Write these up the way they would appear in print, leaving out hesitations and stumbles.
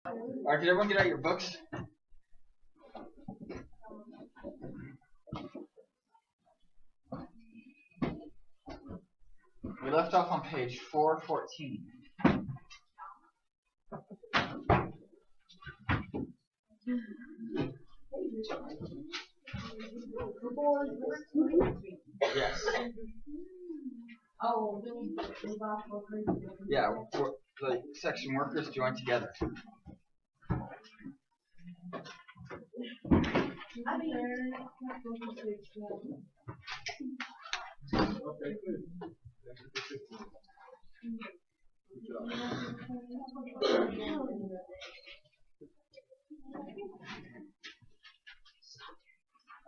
Alright, did everyone get out your books? We left off on page 414. Yes. Oh, yeah, the section workers join together. Okay, good.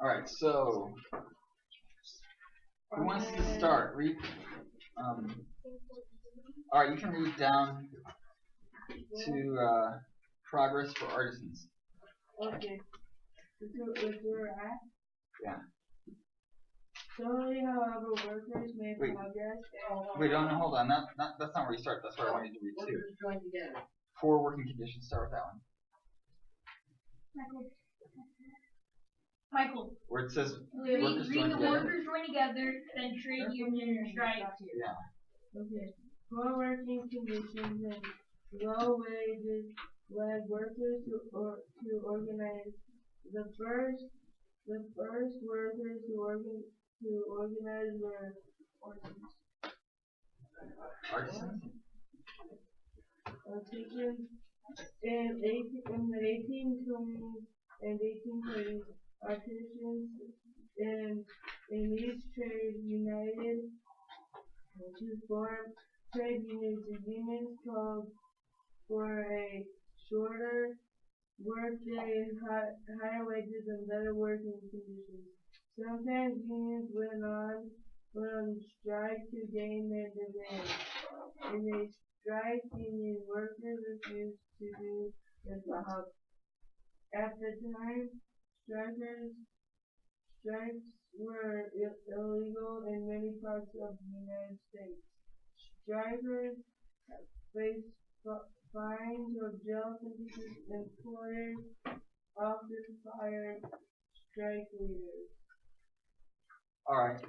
Alright, so who wants to start? Read. Alright, you can read down to progress for artisans. okay. Yeah. Slowly, however, workers may progress. Wait, no, hold on. That's not where you start. That's where I wanted to read too. Workers join together. 4 working conditions. Start with that one. Michael. Where it says Read workers the join together. workers join together, then trade union strike. Yeah. Okay. Poor working conditions and low wages led workers to organize. The first workers to organize were Artisans. artisans. In the 1820s and 1830s, artisans in each trade united to form trade unions. The unions called for a shorter workday, higher wages, and better working conditions. Sometimes unions went on strike to gain their demands. In a strike union, workers refused to do their job. At the time, strikes were illegal in many parts of the United States. Strikers faced fines or jail sentences. Employers often fired strike leaders. Alright.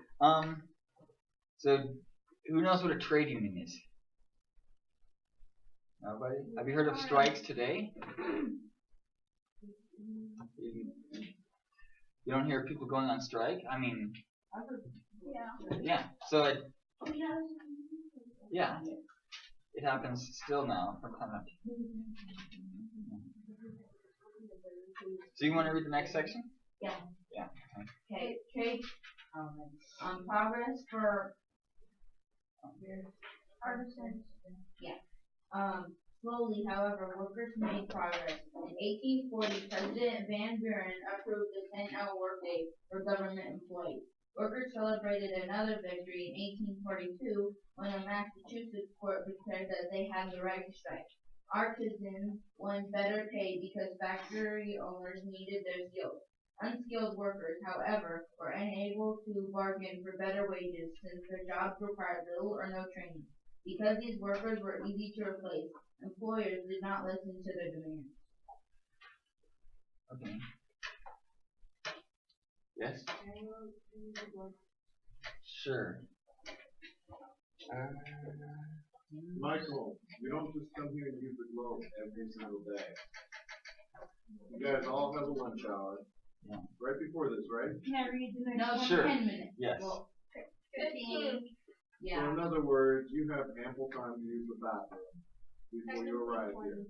So who knows what a trade union is? Nobody? Have you heard of strikes today? You don't hear people going on strike? I mean, yeah. So it happens still now from time to time. So you want to read the next section? Yeah. Yeah. Okay. Trade progress for Artisans. slowly, however, workers made progress. In 1840, President Van Buren approved the 10-hour workday for government employees. Workers celebrated another victory in 1842 when a Massachusetts court declared that they had the right to strike. Artisans won better pay because factory owners needed their skills. Unskilled workers, however, were unable to bargain for better wages since their jobs required little or no training. Because these workers were easy to replace, employers did not listen to their demands. Okay. Yes? Sure. Michael, we don't just come here and use the globe every single day. You guys all have a lunch hour. Yeah. Right before this, right? Can I read the next one? Sure. 10 minutes. Yes. Well, 15. Yeah. So in other words, you have ample time to use the bathroom before you arrive here.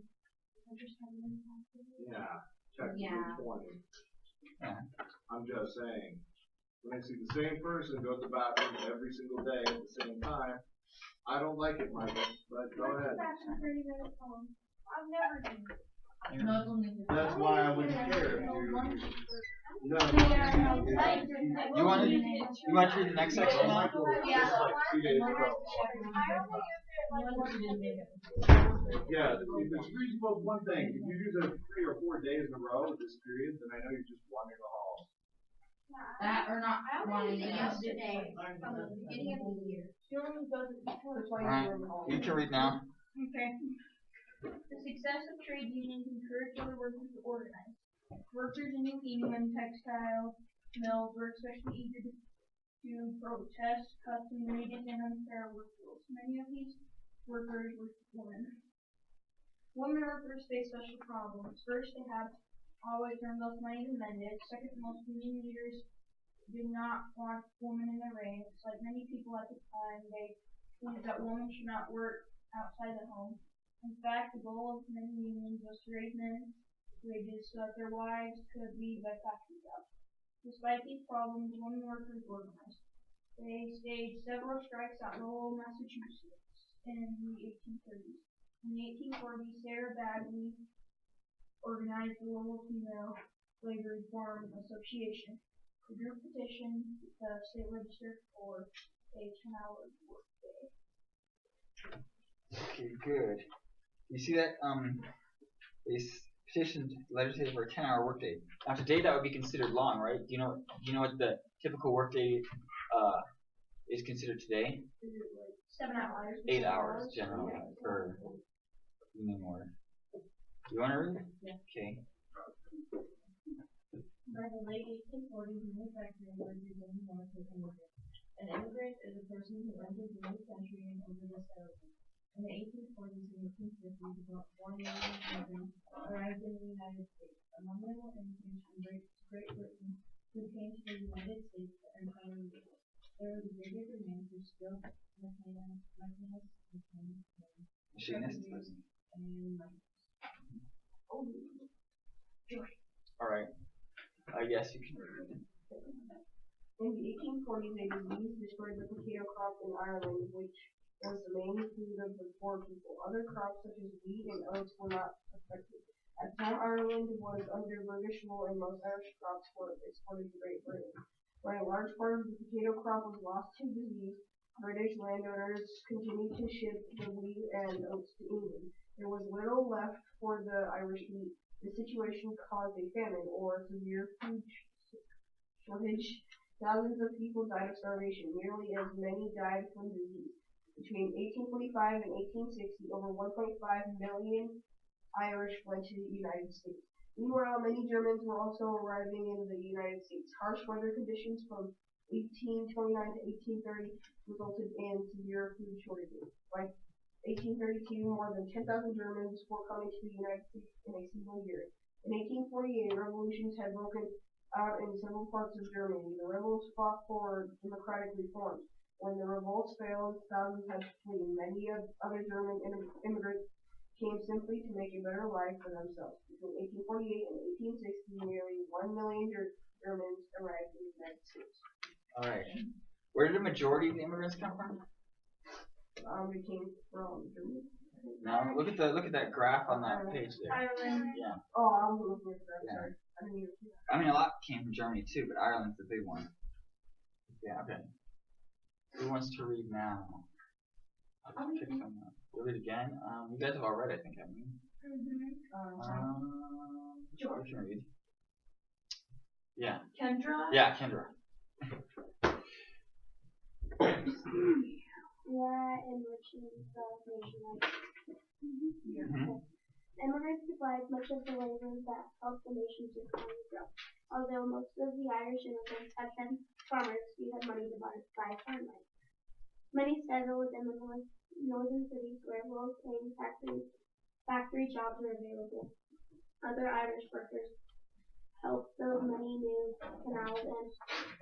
Yeah. Technically 20. Yeah. I'm just saying. When I see the same person go to the bathroom every single day at the same time, I don't like it, Michael. But go ahead. I've never done it. No, it's only That's why I wouldn't care if you. No. You want to read the next section? Michael, just like 2 days ago. Yeah, if it's reasonable, one thing. If you use it 3 or 4 days in a row this period, then I know you're just wandering the halls. that or not wanting to use Yesterday. From the beginning of the year. Alright. You can read now. Okay. The success of trade unions encouraged other workers to organize. Workers in New England textile mills were especially eager to protest custom-rated and unfair work rules. Many of these workers were women. Women workers face special problems. First, they have always earned less money than men did. Second, most union leaders did not want women in their ranks. Like many people at the time, they believed that women should not work outside the home. In fact, the goal of many unions was to raise men's wages so that their wives could leave their factory jobs. Despite these problems, women workers organized. They staged several strikes at Lowell, Massachusetts in the 1830s. In the 1840s, Sarah Bagley organized the Lowell Female Labor Reform Association. The group petitioned the state legislature for a 10-hour workday. Okay, good. You see that? They petitioned the legislature for a 10-hour workday. Now today that would be considered long, right? Do you know what the typical workday is considered today? Is it like 7 hours? 8 hours generally for union work. You want to read it? Yeah. Okay. By the late 1840s, manufacturing was beginning more to immigrants. An immigrant is a person who enters a new country and over the settlement. In the 1840s and 1850s, about 1 million immigrants arrived in the United States. Among them were immigrants from Great Britain who came to the United States to empire the world. There was a greater demand for skilled machinists, Machinist. and miners. All right. I guess you can read it. In the 1840s, a disease destroyed the potato crop in Ireland, which was the main food of the poor people. Other crops such as wheat and oats were not affected. At the time, Ireland was under British rule and most Irish crops were exported to Great Britain. When a large part of the potato crop was lost to disease, British landowners continued to ship the wheat and oats to England. There was little left for the Irish meat. The situation caused a famine or severe food shortage. Thousands of people died of starvation. Nearly as many died from disease. Between 1845 and 1860, over 1.5 million Irish went to the United States. Meanwhile, many Germans were also arriving in the United States. Harsh weather conditions from 1829 to 1830 resulted in severe food shortages. By 1832, more than 10,000 Germans were coming to the United States in a single year. In 1848, revolutions had broken out in several parts of Germany. The rebels fought for democratic reforms. When the revolts failed, thousands had to flee. Many other German immigrants came simply to make a better life for themselves. Between 1848 and 1860, nearly 1 million Germans arrived in the United States. All right. Where did the majority of the immigrants come from? They came from Germany. Now look at that graph on that page there. Ireland. Yeah. Oh, I was looking at that. Yeah. Sorry. I didn't even see that. I mean, a lot came from Germany too, but Ireland's the big one. Yeah. Okay. Who wants to read now? I'll just pick someone up. You'll read again. You guys have all read, I think, haven't you? George. You can read. Yeah. Kendra. Yeah, Kendra. Laura enriching the nation. Mm-hmm. Immigrants supplied much of the labor that helped the nation's economy grow. Although most of the Irish immigrants had been farmers who had money to buy farmland. Many settled in the northern cities where low-paying factory jobs were available. Other Irish workers helped build many new canals and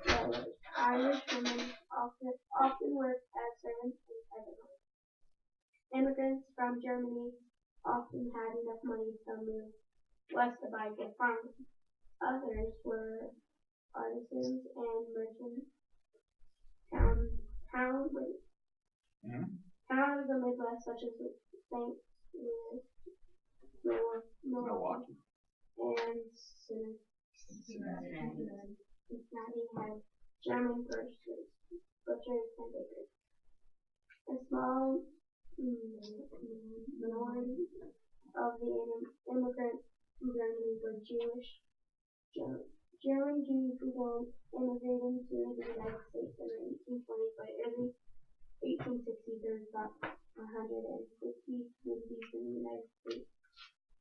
railroads. Irish women often worked as servants inside the home. Immigrants from Germany often had enough money to move west to buy good farmland. Others were artisans and merchants. Towns of the Midwest, such as St. Louis, Milwaukee, and Cincinnati had German groceries, butchers, and bakers. A small minority of the immigrants from Germany were Jewish. German Jews began immigrating to the United States in the 1820s. By early 1860s, there was about 150 communities in the United States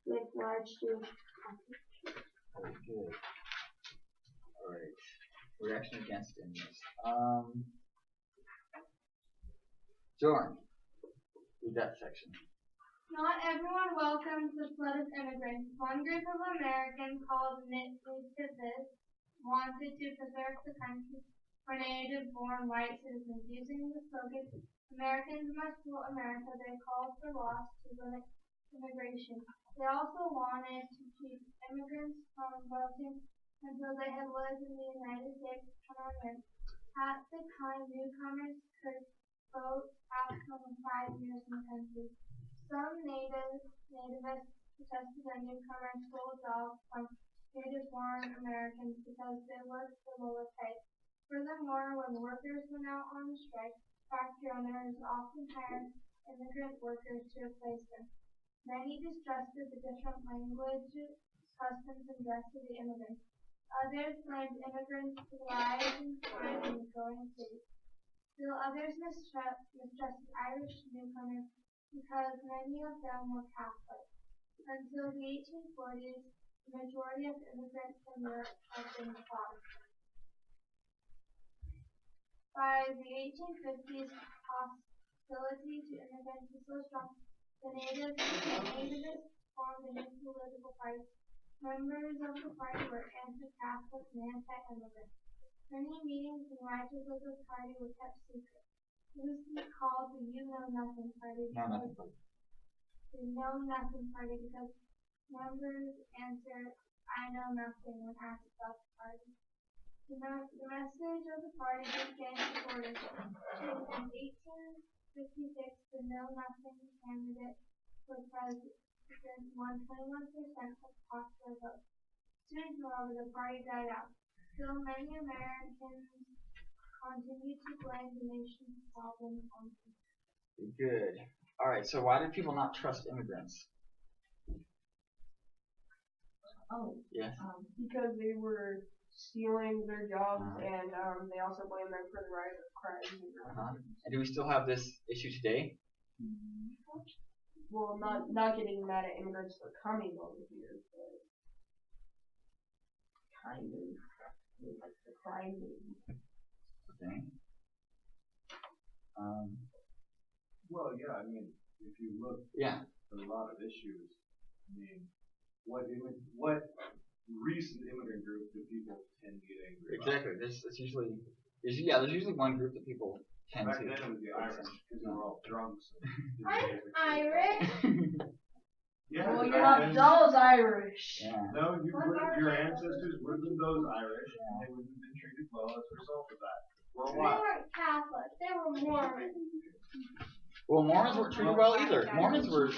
with large Jewish populations. Very good. Alright. Reaction against immigrants. Jordan, read that section. Not everyone welcomes the flood of immigrants. One group of Americans called nativists wanted to preserve the country for native-born white citizens. Using the slogan, Americans must rule America, they called for laws to limit immigration. They also wanted to keep immigrants from voting until they had lived in the United States permanently. At the time, newcomers could vote after 5 years in the country. Some nativists protested that newcomers stole jobs from native-born Americans because they worked for lower pay. Furthermore, when workers went out on strike, factory owners often hired immigrant workers to replace them. Many distrusted the different language, customs, and dress of the immigrants. Others blamed immigrants for the rise in crime in the growing cities. Still others mistrusted Irish newcomers because many of them were Catholic. Until the 1840s, the majority of immigrants from Europe had been Protestant. By the 1850s, hostility to immigrants was so strong, the nativists formed a new political party. Members of the party were anti-Catholic and anti-immigrant. Many meetings and writers of the party were kept secret. This is called the You Know Nothing Party. The Know Nothing Party because members answered, I know nothing when asked about the party. The message of the party gained supporters. In 1856, the Know Nothing candidate for president won 21% of the popular vote. Soon, however, the party died out. Still, many Americans continued to blame the nation's problems on people. Good. Alright, so why do people not trust immigrants? Yes. Because they were stealing their jobs, and they also blame them for the rise of crime. And do we still have this issue today? Well, not getting mad at immigrants for coming over here, but kind of like the crime maybe. Okay. Well, yeah, I mean, if you look Yeah. at a lot of issues, I mean, what recent immigrant group do people tend to get angry about? Exactly. There's usually one group that people tend Back to. then it was the Irish, because they were all drunks. I'm Irish. Yeah, Well, you're back not then- those Irish. Yeah. No, your ancestors would have been those Irish, and they would have been treated well as a result of that. For a They while. weren't Catholic. They were Mormon. Well, Mormons weren't treated well either. Mormons were.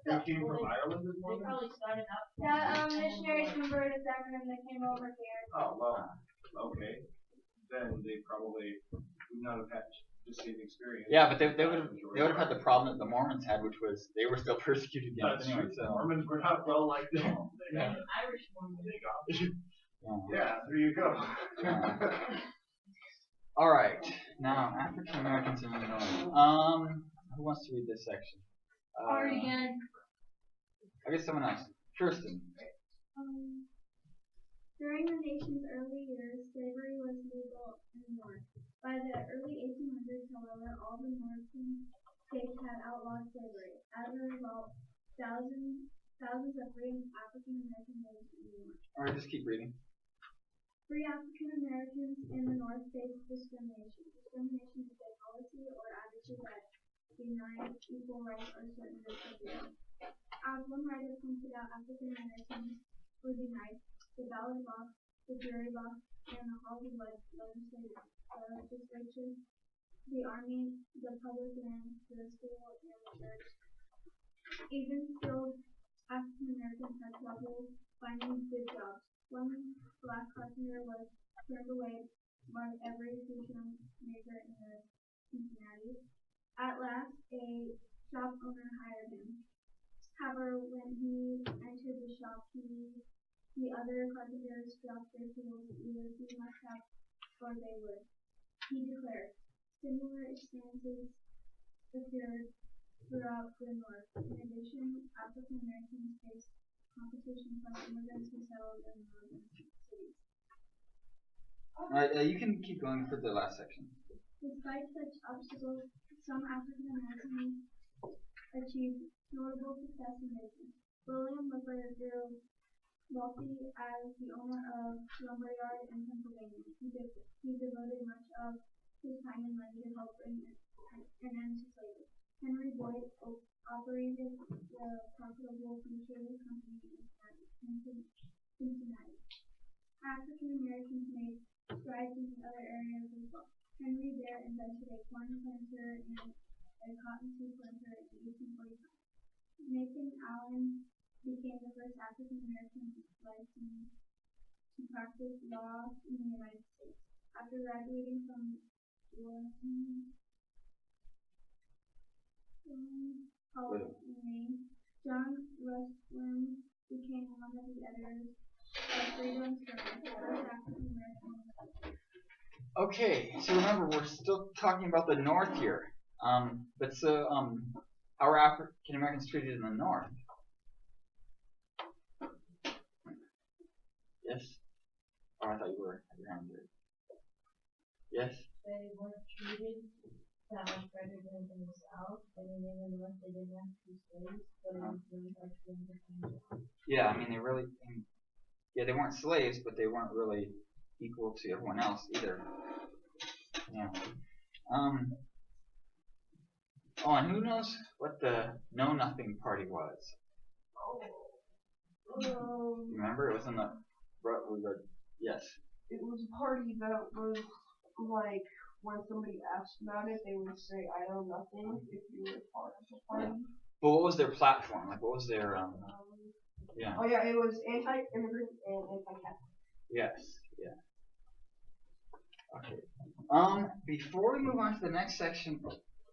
They came from Ireland as They Mormons? probably started out. Yeah, missionaries converted them and then they came over here. Oh, well, okay. Then they probably would not have had the same experience. Yeah, but they would have had the problem that the Mormons had, which was they were still persecuted That's against anyway. true. So. Mormons were not well like them. Yeah. Irish one. Yeah, there you go. All right. Now, African Americans in Illinois. Who wants to read this section? Again. I guess someone else. Kirsten. During the nation's early years, slavery was legal in the North. By the early 1800s, however, all the northern states had outlawed slavery. As a result, thousands of free African Americans lived in the North. All right, just keep reading. Free African Americans in the North faced discrimination. Discrimination is a policy or attitude that denies equal rights or certain groups of people. As one writer pointed out, African Americans were denied the ballot box, the jury box, and the Hollywood legislature, the army, the public lands, the school, and the church. Even still, African Americans had trouble finding good jobs. One black carpenter was turned away by every station maker in Cincinnati. At last, a shop owner hired him. However, when he entered the shop, the other carpenters dropped their tools. Either he must have or they would. He declared, similar experiences occurred throughout the North. In addition, African Americans faced competition from immigrants who settled in northern cities. Alright, you can keep going for the last section. Despite such obstacles, some African Americans achieved notable success in business. William Whipper grew wealthy as the owner of lumberyard in Pennsylvania. He devoted much of his time and money to help bring an end to slavery. Henry Boyd operated the profitable Free Trade Company in Cincinnati. African Americans made strides in other areas as well. Henry Bear invented a corn planter and a cottonseed planter in 1845. Nathan Allen became the first African American licensed to practice law in the United States. After graduating from College in Maine, John Russell became one of the editors of Freedom's Journal, the first African American. Okay, so remember we're still talking about the North here. But so how are African Americans treated in the North? Yes? Oh, I thought you were at your hand there. Yes? They weren't treated that much better than in the South. I mean, in the North, they didn't have to be slaves, but it was really hard for them to find jobs. Yeah, I mean they weren't slaves, but they weren't really equal to everyone else either. Yeah. Oh, and who knows what the Know Nothing Party was? You remember? It was in the yes. It was a party that was like when somebody asked about it, they would say, "I know nothing." If you were part of the party. But what was their platform? Like, what was their yeah. Oh yeah, it was anti-immigrant and anti-Catholic. Yes. Yeah. Okay. Before we move on to the next section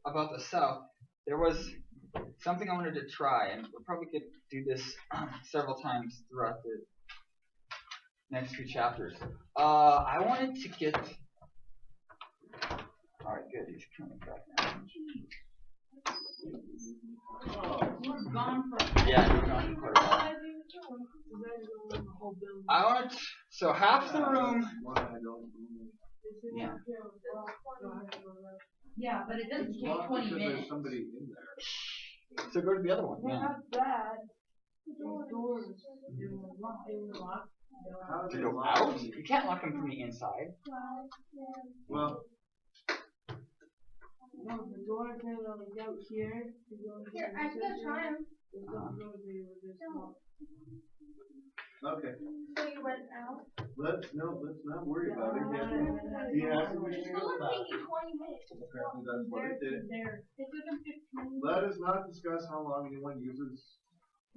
about the South, there was something I wanted to try, and we'll probably could do this several times throughout the next few chapters. I wanted to get. All right, good. He's coming back now. Gone for Yeah, he's gone for quite a while. I wanted so half the room. Yeah. Yeah, but it doesn't It's take locked 20 because minutes. there's somebody in there. So go to the other one. They're Yeah. not bad. How To did go they out? lock me? You can't lock them from the inside. Well, No, the doors are like out here. Here, I still try them. okay. So you went out? Let's not worry about it. He has to wish to It's go only back. taking 20 minutes. Apparently that's what it did. There. It took them 15 minutes. Let us not discuss how long anyone uses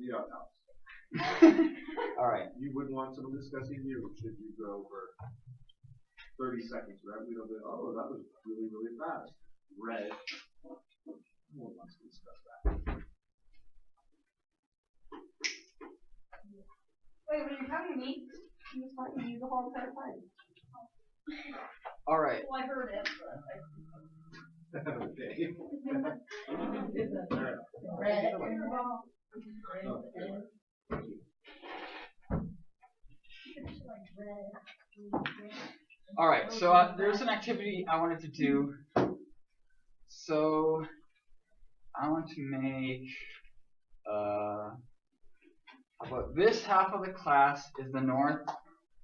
the outhouse. All right. You wouldn't want someone discussing you should you go over 30 seconds, right? We don't go, oh, that was really, really fast. Red. No one wants to discuss that. Wait, were you talking to me? He was talking to you the whole entire time. All right. Well, I heard it, but Okay. Red. All right. So there's an activity I wanted to do. So I want to make. But this half of the class is the North.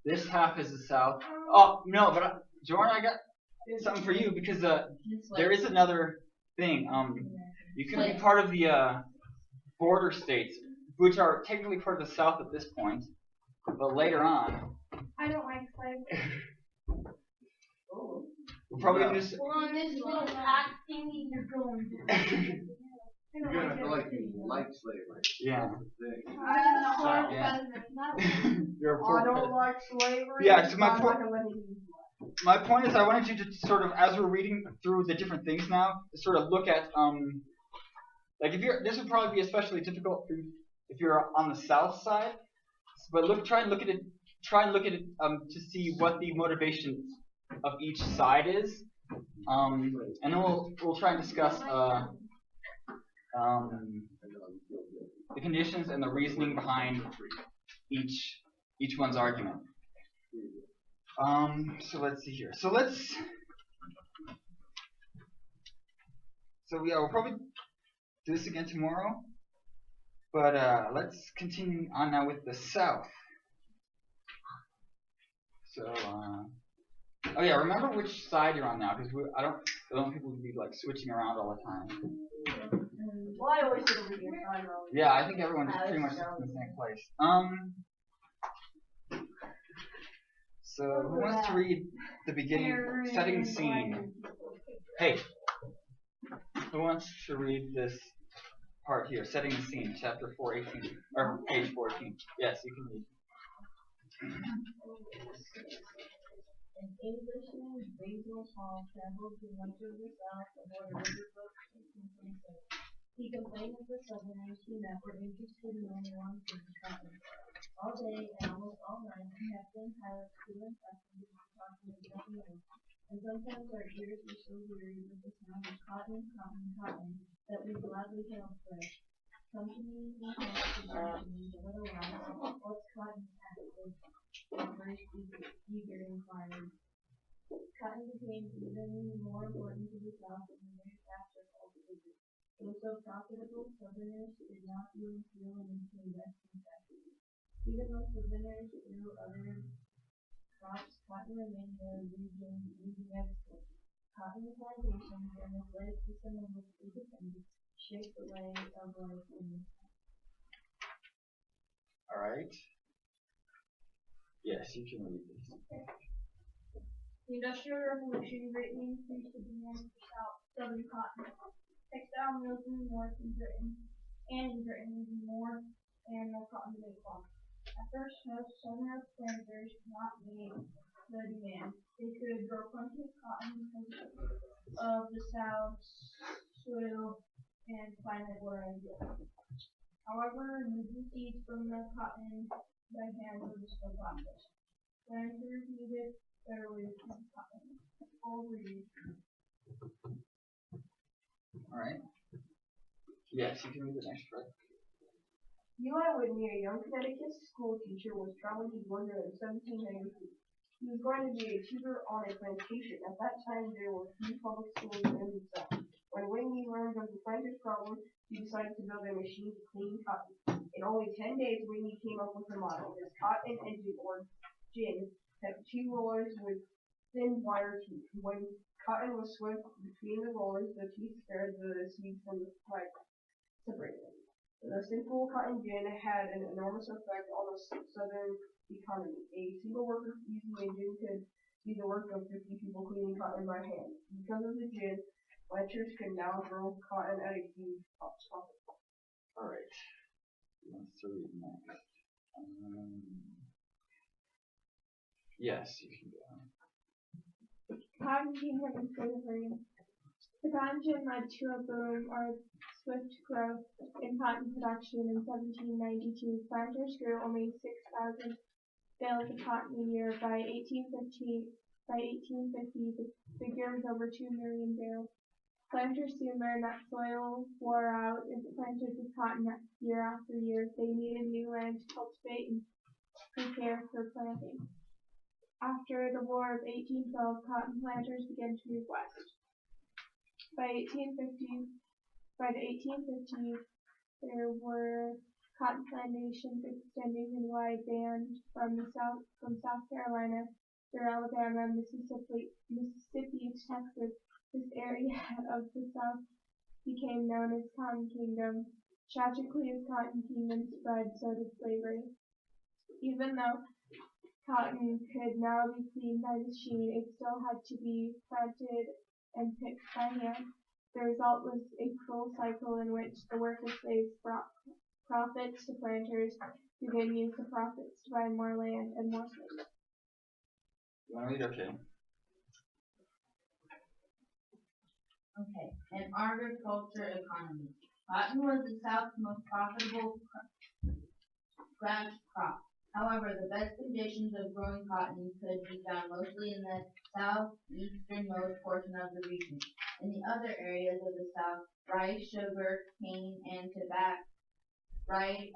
This half is the South. Oh no, but Jordan, I got something for you because there is another thing. You can be part of the border states, which are technically part of the South at this point, but later on. I don't like slavery. We're probably just. We're on this little pack thingy you're going to. You're gonna have to like light slavery. Yeah. Thing. I'm the horrible Yeah. president. You're a I poor don't like slavery. Yeah, so my I'm point- not gonna let it be. My point is, I wanted you to sort of, as we're reading through the different things now, to sort of look at, like if you're, this would probably be especially difficult for you if you're on the South side, but try and look at it to see what the motivation of each side is, and then we'll try and discuss the conditions and the reasoning behind each one's argument. So let's see here. So yeah, we'll probably do this again tomorrow. But let's continue on now with the South. So, oh yeah, remember which side you're on now, because I don't want people to be like switching around all the time. Well, I always sit over here, so I know. Yeah, I think everyone's pretty much in the same place. So who wants to read the beginning, setting the scene? Hey, who wants to read this part here, setting the scene, chapter 418, or page 14? Yes, you can read. An Englishman, Basil Hall, traveled to much of the South aboard a riverboat in 1827. He complained of the Southerners he met were interested in only one thing, cotton. All day and almost all night, we have been pilots too impressive to talk with nothing else, and sometimes our ears were so weary with the sound of cotton, cotton, cotton, that we gladly hailed fresh. Come to me, we have to me, but otherwise, what's cotton active? The first eager inquiry. Cotton became even more important to the South in the years after cultivated. It was so profitable, Southerners did not even feel a need to invest in factories. Even though Southerners grew other crops, cotton remained their leading export. Cotton plantations and the slave system of which they depended shaped the way of life in the South. All right. Yes, you can read this. The Industrial Revolution greatly increased the demand for southern cotton. Textile mills in the north in Britain even more and more cotton than they farmed. At first, most southern planters could not meet the demand. They could grow plenty of cotton because of the South's soil and climate were ideal. However, removing seeds from the cotton by hand was a slow process. Planters needed better ways to make cotton. All read. Alright. Yes, you can read the next part. Eli Whitney, a young Connecticut school teacher, was traveling to Georgia in 1793. He was going to be a tutor on a plantation. At that time, there were few public schools in the South. When Whitney learned of the planter's problem, he decided to build a machine to clean cotton. In only 10 days, Whitney came up with a model. His cotton engine, or gin, had 2 rollers with thin wire teeth. When cotton was swept between the rollers, the teeth spared the seeds from the fiber, separated them. The simple cotton gin had an enormous effect on the southern economy. A single worker using a gin could do the work of 50 people cleaning cotton by hand. Because of the gin, planters could now grow cotton at a huge profit. Alright. Who wants to read next? Yes, you can go. Cotton kingdom and slavery. The cotton gin led to a boom or swift growth in cotton production in 1792. Planters grew only 6,000 bales of cotton a year. By 1850, the figure was over 2 million bales. Planters soon learned that soil wore out if planted with cotton year after year. They needed new land to cultivate and prepare for planting. After the War of 1812, cotton planters began to move west. By the 1850s, there were cotton plantations extending in wide band from South Carolina through Alabama, Mississippi to Texas. This area of the South became known as Cotton Kingdom. Tragically, as Cotton Kingdom spread, so did slavery. Even though cotton could now be cleaned by machine, it still had to be planted and picked by hand. The result was a cruel cycle in which the worker slaves brought profits to planters, who then used the profits to buy more land and more slaves. You want to read? Okay. Okay, an agriculture economy. Cotton was the South's most profitable scratch crop. However, the best conditions of growing cotton could be found mostly in the southeasternmost portion of the region. In the other areas of the South, rice, sugar, cane, and tobacco. Rice,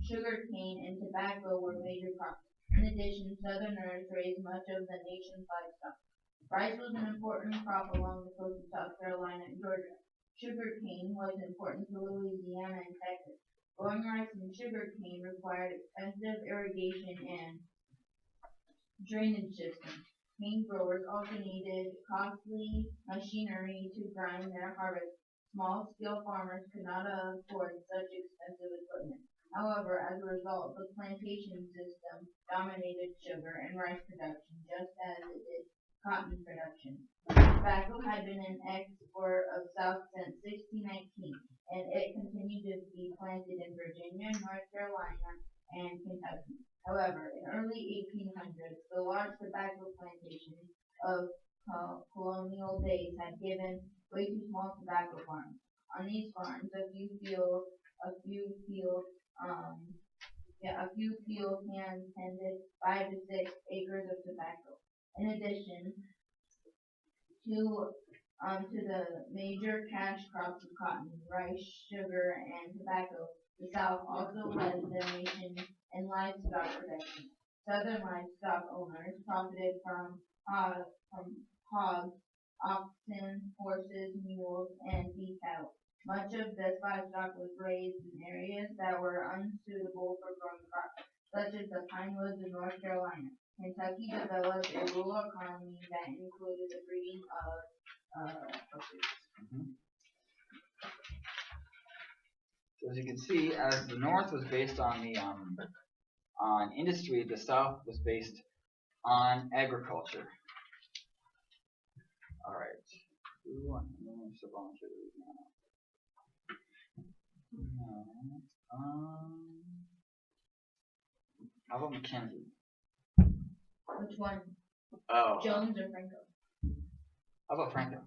sugar cane, and tobacco were major crops. In addition, Southerners raised much of the nation's livestock. Rice was an important crop along the coast of South Carolina and Georgia. Sugar cane was important to Louisiana and Texas. Growing rice and sugar cane required extensive irrigation and drainage systems. Cane growers also needed costly machinery to grind their harvest. Small-scale farmers could not afford such expensive equipment. However, as a result, the plantation system dominated sugar and rice production just as it did cotton production. Tobacco had been an export of South since 1619, and it continued to be planted in Virginia, North Carolina, and Kentucky. However, in early 1800s, the large tobacco plantations of colonial days had given way to small tobacco farms. On these farms, a few field hands tended 5 to 6 acres of tobacco. In addition to the major cash crops of cotton, rice, sugar, and tobacco, the South also led the nation in livestock production. Southern livestock owners profited from hogs, oxen, horses, mules, and beef cattle. Much of this livestock was raised in areas that were unsuitable for growing crops, such as the pine woods of North Carolina. Kentucky developed a rural economy that included the breeding of horses. So as you can see, as the North was based on the on industry, the South was based on agriculture. All right. Who wants to volunteer now? How about Mackenzie? Which one? Oh. Jones or Franco? How about Franco?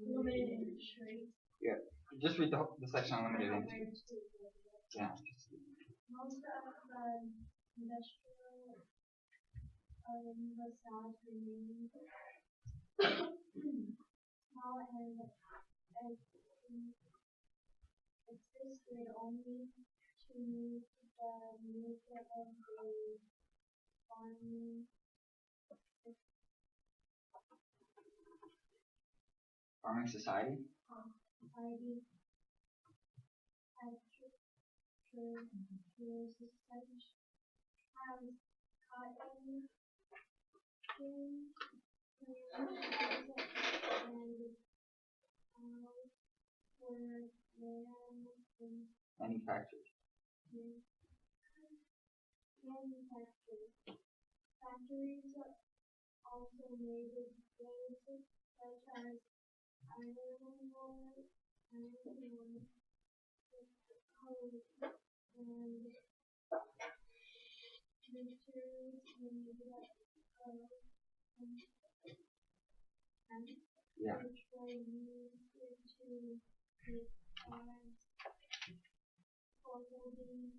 Limited industry. Yeah. Just read the section on limited industry. Yeah. Most of the industrial the South remained small and existed only to meet the needs of the Farming society. society has cotton, Manufactured. Factories also made goods such as iron ore, coal, and materials Yeah. which were used to make cars, clothing,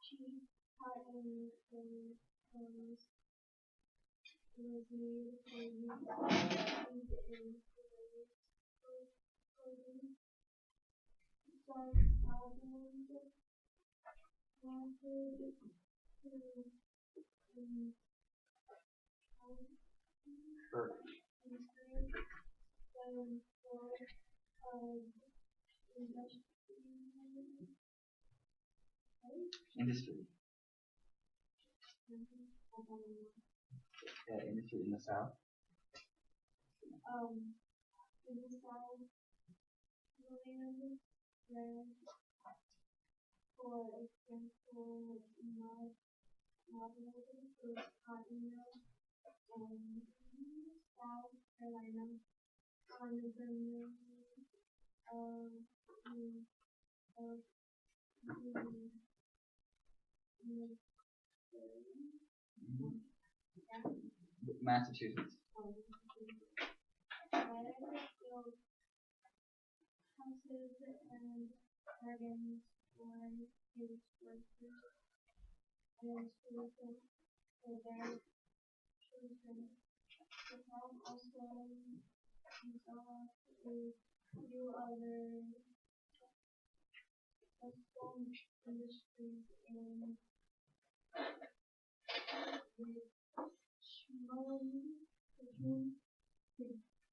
cheap cotton clothes was made for use in clothing. Some albums wanted to Industry. Yeah, industry in the South. In the South, land ran for example, cotton mill and South Carolina on the mill Massachusetts. houses and gardens for his workers and schools for their children. The town also involved a few other custom industries in Richmond,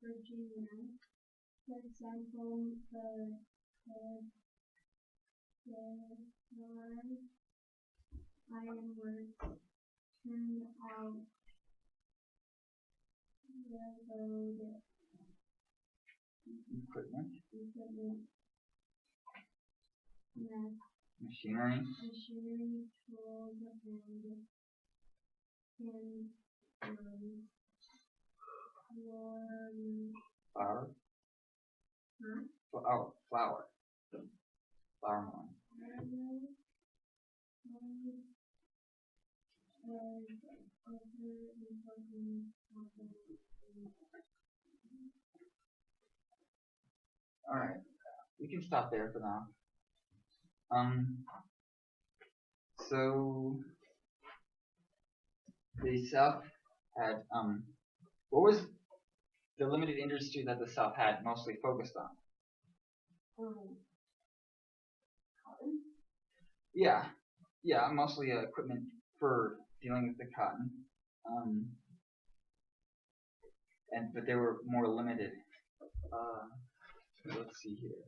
Virginia. For example, the ironworks turned out railroad Equipment, equipment, machinery, machinery, tools, and flour, flour milling. All right, we can stop there for now. So the South had what was the limited industry that the South had mostly focused on? Cotton? Yeah, mostly equipment for dealing with the cotton. But they were more limited. Let's see here.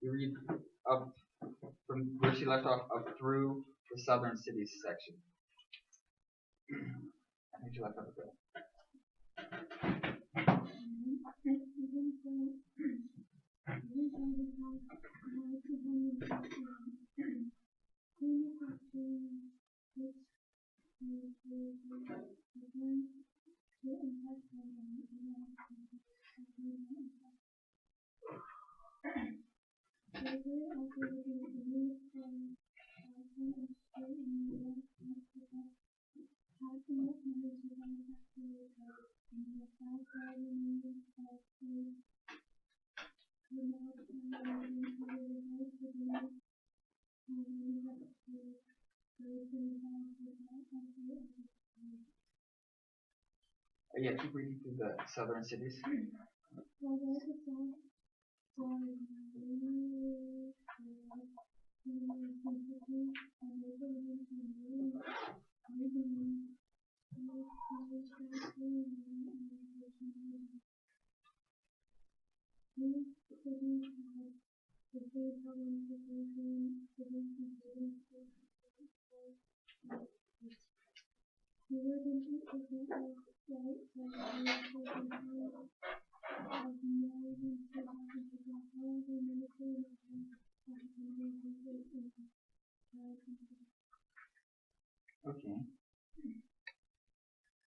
You read up from where she left off up through the southern cities section. I think she left off a bit. Yeah, keep reading through the southern cities. Okay.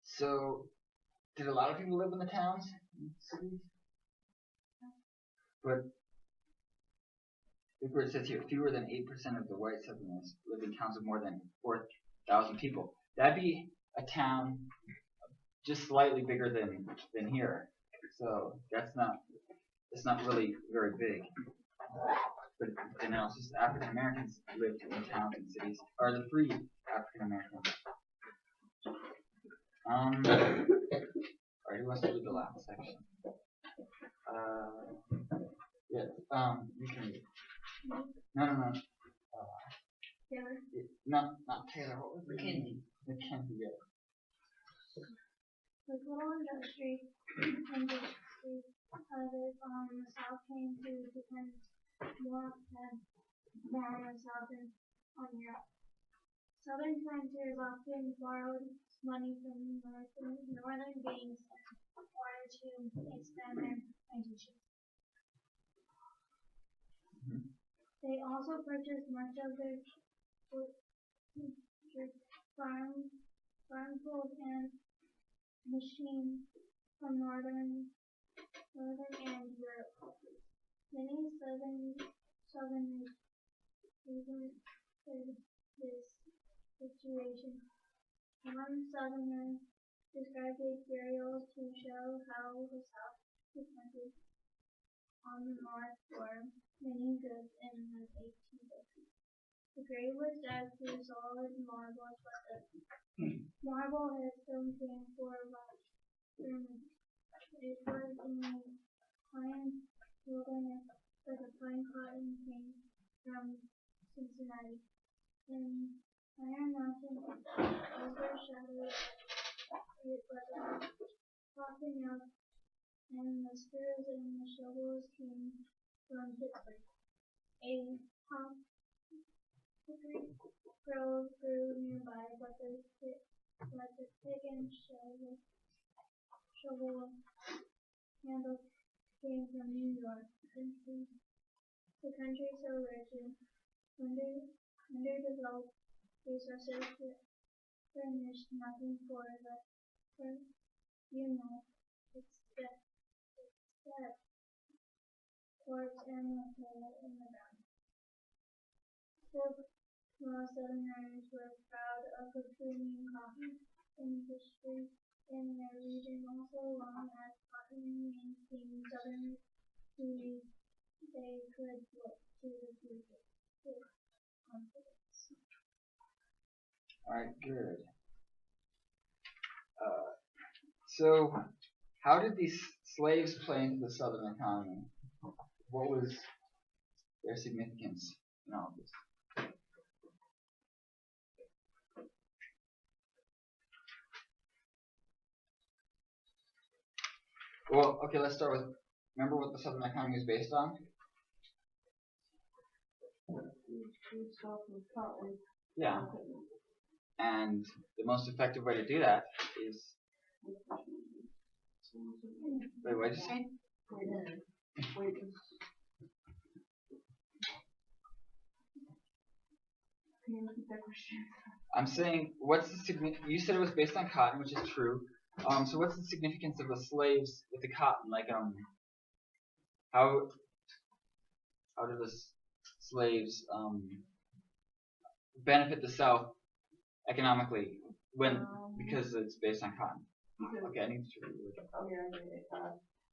So, did a lot of people live in the towns and cities? But look where it says here, fewer than 8% of the white Southerners live in towns of more than 4,000 people. That'd be a town just slightly bigger than here. So it's not really very big. But then also African Americans lived in towns and cities, or the free African Americans. Alright, who wants to read the last section? Yeah, you can read. No. Taylor? Not Taylor, what was it? Mackenzie, yeah. The little industry others on the South came to depend more on the South than on Europe. Southern planters often borrowed money from northern gangs in order to expand their plantations. They also purchased much of their farm tools and machines from northern and Europe. Many southerners resented this situation. One southerner described a burial to show how the South defended on the north for many goods in the 1850s. The grave was dug through solid marble, but the marble headstone came for about 3 minutes. It was in a pine wilderness, but the pine cotton came from Cincinnati. And Iron Mountain overshadowed it, but the popping up and the screws and the shovels came from Pittsburgh. A hickory grove grew nearby, but the pick and shovel handle came from New York. The country so rich in underdeveloped resources furnished nothing for except quartz and the coal in the ground. Still, while Southerners were proud of the booming cotton industry in their region, also long as cotton maintained Southerners believed they could look to the future with confidence. Alright, good. So, how did these slaves play into the Southern economy? What was their significance in all of this? Well, okay, let's start with, remember what the Southern economy is based on? Food stuff with cotton. Yeah. And the most effective way to do that is... Wait, what did you say? Wait. Can you repeat that question? I'm saying, what's the significance? You said it was based on cotton, which is true. So what's the significance of the slaves with the cotton? Like, how do the slaves benefit the South economically because it's based on cotton? Okay, I need to read it. Okay, I get it.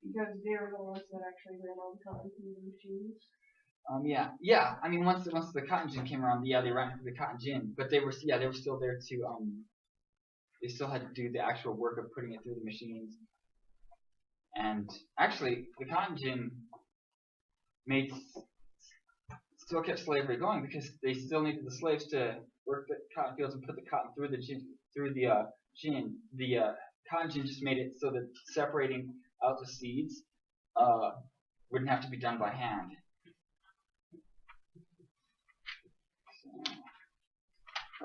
Because they're the ones that actually ran all the cotton through the machines. Yeah. I mean, once the cotton gin came around, yeah, they ran through the cotton gin, but they were still there to they still had to do the actual work of putting it through the machines. And actually, the cotton gin still kept slavery going because they still needed the slaves to work the cotton fields and put the cotton through the gin. The cotton gin just made it so that separating out the seeds wouldn't have to be done by hand. So,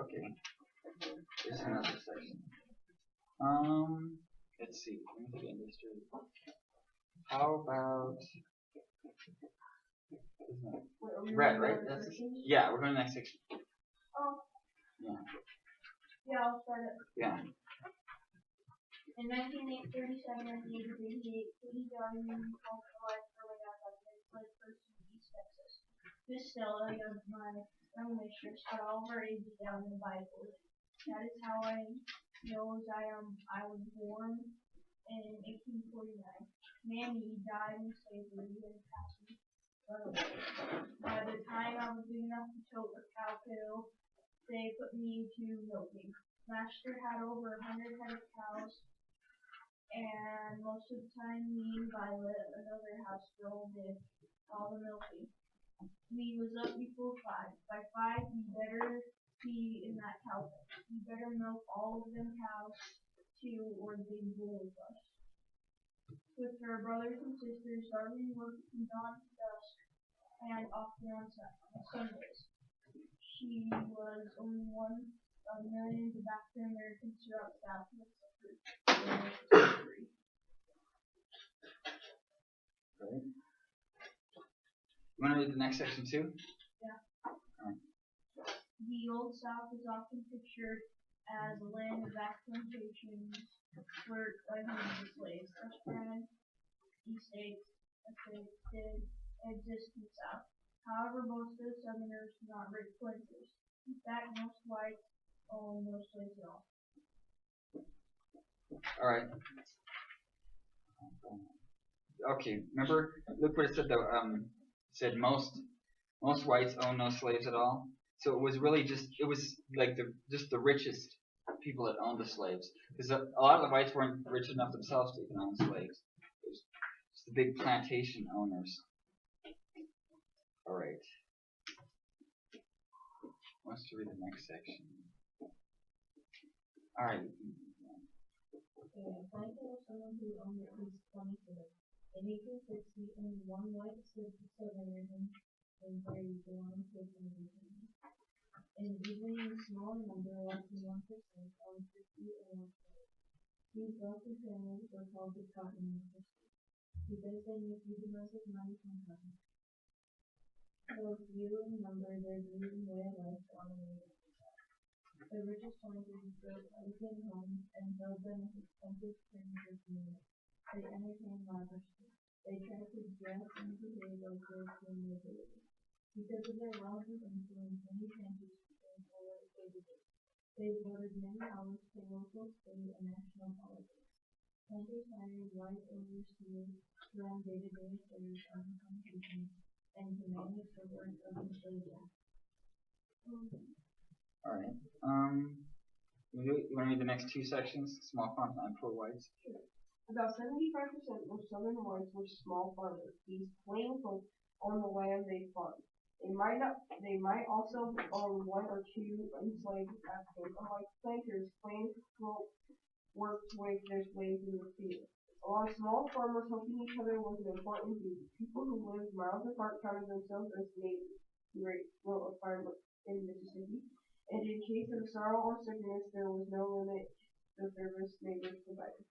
okay, there's another section. Let's see. Let me look at industry. How about red, right? That's yeah. We're going to the next section. Oh. Yeah. Yeah, I'll start it. Yeah. In 1937 and 1988, Katie Darwin called her life early on by the enslaved person in East Texas. Miss Stella, my young mistress, had all her ages down in the Bible. That is how I know I was born in 1849. Mammy died in slavery and passed me away. By the time I was big enough to tote a cow pill, they put me to milking. Master had over 100 head of cows, and most of the time me and Violet, another house girl, did all the milking. We was up before 5. By 5, we better be in that cow pen. We better milk all of them cows too, or they will with us. With her brothers and sisters, Darwin worked from dawn to dusk and often on Sundays. She was only one of millions of African Americans throughout the South that suffered slavery. Right. You want to read the next section too? Yeah. Alright. The Old South is often pictured as a land of vast plantations worked by hundreds of slaves. Such grand estates did exist in the South. However, most of the Southerners did not break planters. In fact, most whites owned no slaves at all. Alright. okay, remember, look what it said though. Said most whites own no slaves at all. So it was really it was like just the richest people that owned the slaves, because a lot of the whites weren't rich enough themselves to even own slaves. It was just the big plantation owners. All right. Wants to read the next section. All right. Planter was someone who owned at least 20 slaves. In 1860, only one white Southern and 30 belonged to a plantation. And even in a small number, less than 1% owned 50 or more slaves. These wealthy families were called the cotton makers because they made huge amounts of money from cotton. Though few in number, their greed and way of life dominated. The richest planters built elegant homes and filled them with expensive furniture from Europe. They entertained lavishly. They tried to dress and behave like those who knew nobility. Because of their wealth and influence, many planters became already favored. They voted many hours to local, state, and national politics. Planters hired white overseers to run day-to-day affairs on the plantations and to manage the work of the slave owners. All right. You want to read the next two sections? Small farms and poor whites. About 75% of Southern whites were small farmers. These plain folk owned the land they farmed. They might also own one or two enslaved Africans. Unlike planters, plain folk worked with their slaves in the field. Along small farmers helping each other was an important duty. People who lived miles apart counted themselves as neighbors, wrote a farmer in Mississippi. And in case of sorrow or sickness, there was no limit to the service neighbors provided.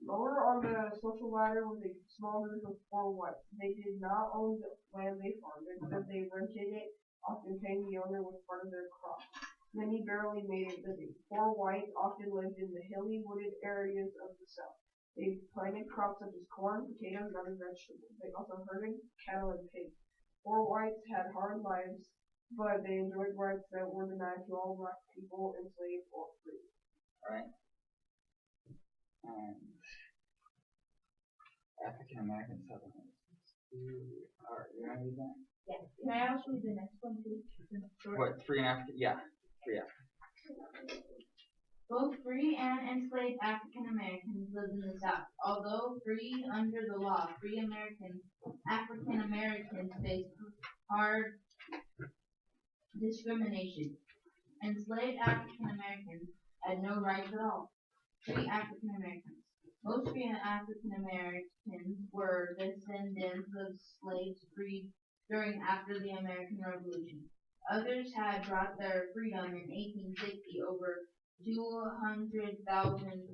Lower on the social ladder was a small group of poor whites. They did not own the land they farmed. Instead, they rented it, often paying the owner with part of their crop. Many barely made a living. Poor whites often lived in the hilly, wooded areas of the South. They planted crops such as corn, potatoes, and other vegetables. They also herded cattle and pigs. Poor whites had hard lives, but they enjoyed rights that were denied to all black people, enslaved or free. All right. And African American Southerners. All right, you want to read that? Yeah. Can I also read the next one too? What, free and African? Yeah, free African. Both free and enslaved African Americans lived in the South. Although free under the law, African Americans faced hard discrimination. Enslaved African Americans had no rights at all. Free African Americans. Most free African Americans were descendants of slaves freed after the American Revolution. Others had brought their freedom in 1860. Over 200,000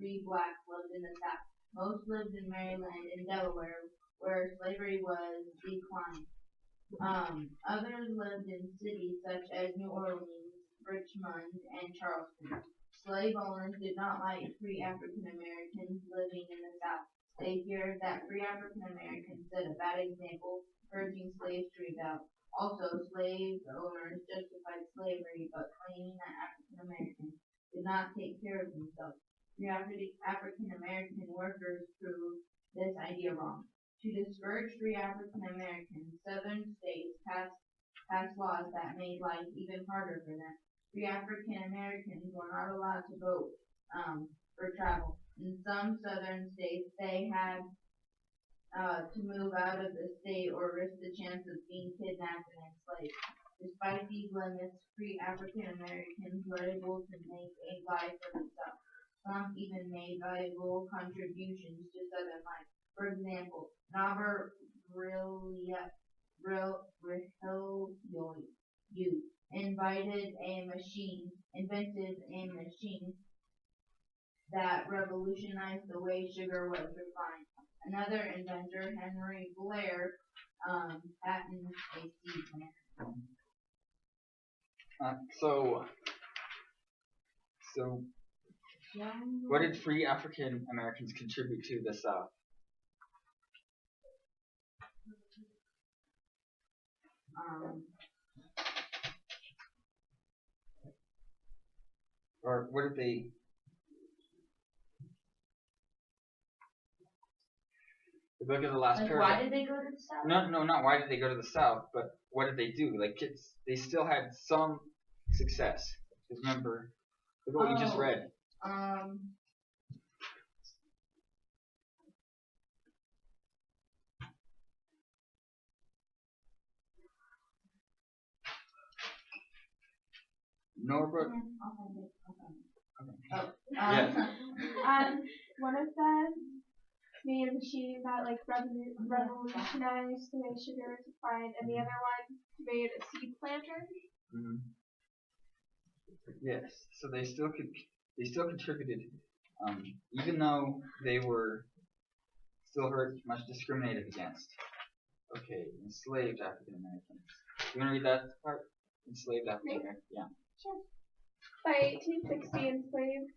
free blacks lived in the South. Most lived in Maryland and Delaware, where slavery was declining. Others lived in cities such as New Orleans, Richmond, and Charleston. Slave owners did not like free African Americans living in the South. They feared that free African Americans set a bad example, urging slaves to rebel. Also, slave owners justified slavery, but claiming that African Americans did not take care of themselves. Free African American workers proved this idea wrong. To discourage free African Americans, Southern states passed laws that made life even harder for them. Free African Americans were not allowed to vote for travel. In some Southern states, they had to move out of the state or risk the chance of being kidnapped and enslaved. Despite these limits, free African Americans were able to make a life for themselves. Some even made valuable contributions to Southern life. For example, Robert Rillieux invented a machine that revolutionized the way sugar was refined. Another inventor, Henry Blair, patented a seed planter. So what did free African Americans contribute to the South? Or what did they? Look at the last Like, paragraph. why did they go to the south? No, not why did they go to the south, but what did they do? Like, they still had some success. Because remember, look what you just Oh. read. Norbert. One of them made a machine that like revolutionized the way sugar was refined, and the other one made a seed planter. Mhm. Yes, so they still contributed, even though they were still much discriminated against. Okay, enslaved African Americans. You want to read that part? Enslaved African Americans. Yeah. Sure. By 1860, enslaved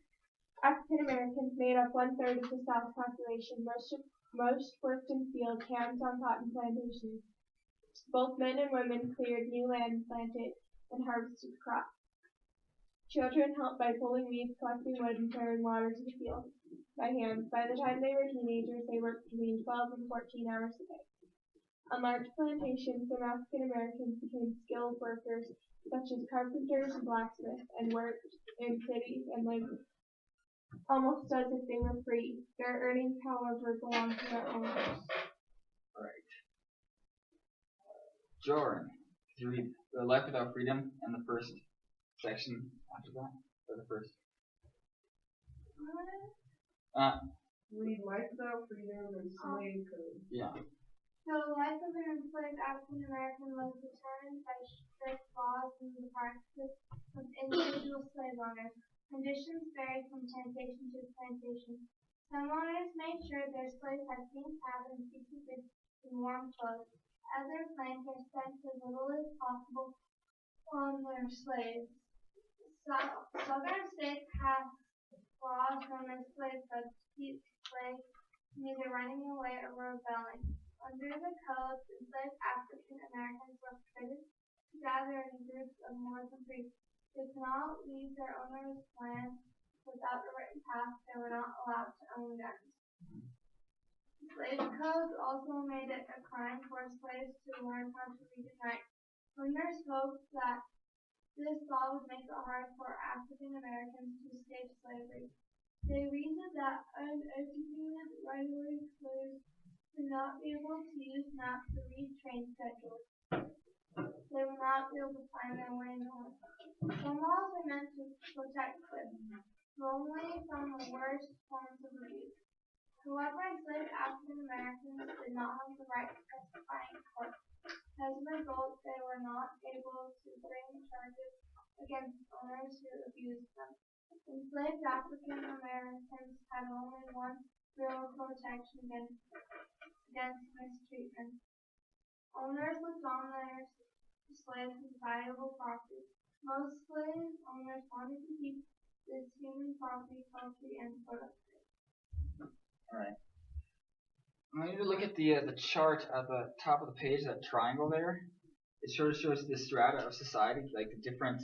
African Americans made up 1/3 of the South population. Most worked in fields, hands on cotton plantations. Both men and women cleared new land, planted, and harvested crops. Children helped by pulling weeds, collecting wood, and carrying water to the field by hand. By the time they were teenagers, they worked between 12 and 14 hours a day. On large plantations, some African Americans became skilled workers, such as carpenters and blacksmiths, and worked in cities and lived almost as if they were free. Their earnings, however, belonged to their owners. Alright. Jordan, could you read The Life Without Freedom and the first section after that? Or the first? Read Life Without Freedom and Slave Code. Yeah. So the life of an enslaved African American was determined by strict laws and the practices of individual slave owners. Conditions varied from plantation to plantation. Some owners made sure their slaves had clean cabins, decent food, and warm clothes. Other planters spent as little as possible on their slaves. Southern states passed laws known as slave codes to keep slaves from either running away or rebelling. Under the codes, enslaved African Americans were permitted to gather in groups of more than 3. They could not leave their owners' land without a written pass. They were not allowed to own guns. Slave codes also made it a crime for slaves to learn how to read and write. Owners hoped that this law would make it hard for African Americans to escape slavery. They reasoned that uneducated runaway slaves would not be able to use maps to read train schedules. They would not be able to find their way north. Some laws are meant to protect slaves, but only from the worst forms of abuse. However, enslaved African Americans did not have the right to testify in court. As a result, they were not able to bring charges against owners who abused them. Enslaved African Americans had only one real protection against mistreatment. Owners looked on their slaves as valuable property. Most slave owners wanted to keep this human property healthy and productive. Alright. I want you to look at the chart at the top of the page, that triangle there. It sort of shows the strata of society, like the different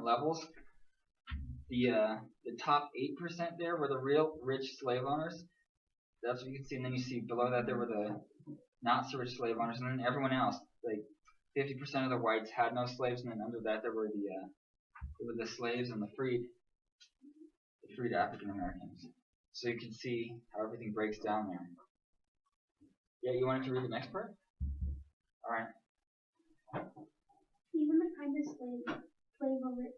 levels. The top 8% there were the real rich slave owners. That's what you can see, and then you see below that there were the not so rich slave owners, and then everyone else, like 50% of the whites had no slaves, and then under that there were the slaves and the freed African Americans. So you can see how everything breaks down there. Yeah, you wanted to read the next part? Alright. Even the kindest slave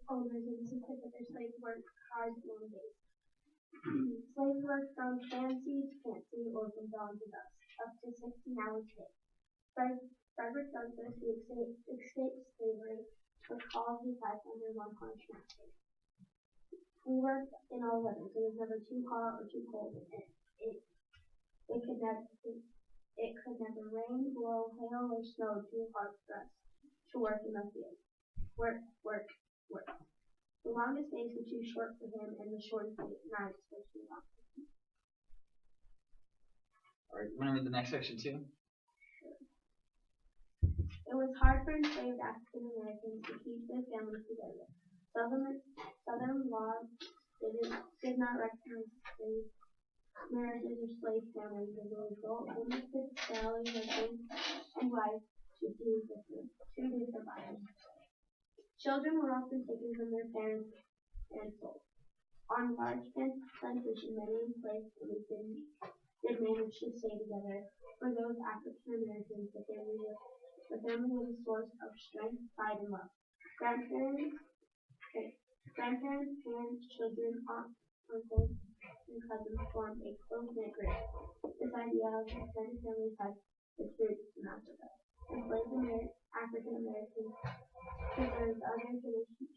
owners insisted that their slaves worked hard long days. Slaves worked from fancy to fancy or from dawn to dusk, up to 16 hours a day. Frederick Douglass, who escaped slavery, was called his life under one harsh master. We worked in all weathers. It was never too hot or too cold. It could never rain, blow, hail, or snow too hard for us to work in the field. Work, work, work. The longest days were too short for him, and the shortest nights were too long. Alright, you want to read the next section too? It was hard for enslaved African Americans to keep their families together. Southern laws did not recognize slaves marriages or slave families as a result. Women could sell a husband and wife to two different buyers. Children were often taken from their parents and sold. On large plantations, many enslaved women did manage to stay together. For those African Americans, the family was a source of strength, pride, and love. Grandparents, parents, children, aunts, uncles, and cousins formed a close-knit group. This idea of extended family has its roots in Africa. Enslaved African Americans preserved other traditions,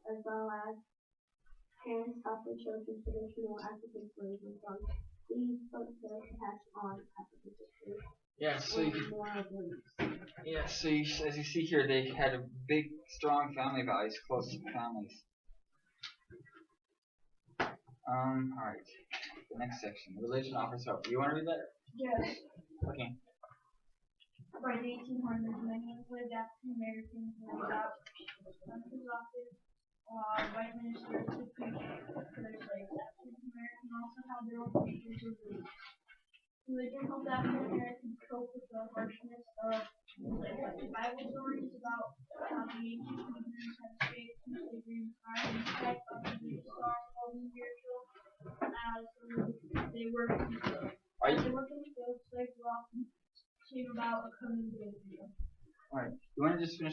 as well as parents taught their children traditional African stories and songs. These folk tales passed on African history. Yeah, so you could, Moral beliefs. yeah, so as you see here, they had a big, strong family values, close families. Alright. The next section. Religion offers hope. You want to read that? Yes. Okay. By the 1800s, many enslaved African Americans were adopted. White ministers to preach to their slaves. African Americans also had their own preachers or groups. Religion helped African Americans cope with the harshness of slavery. Bible stories about how the ancient Hebrews had escaped from slavery inspired the type of religious songs called spiritual as they worked in the field. As they worked in the field, slaves would often sing about a coming day.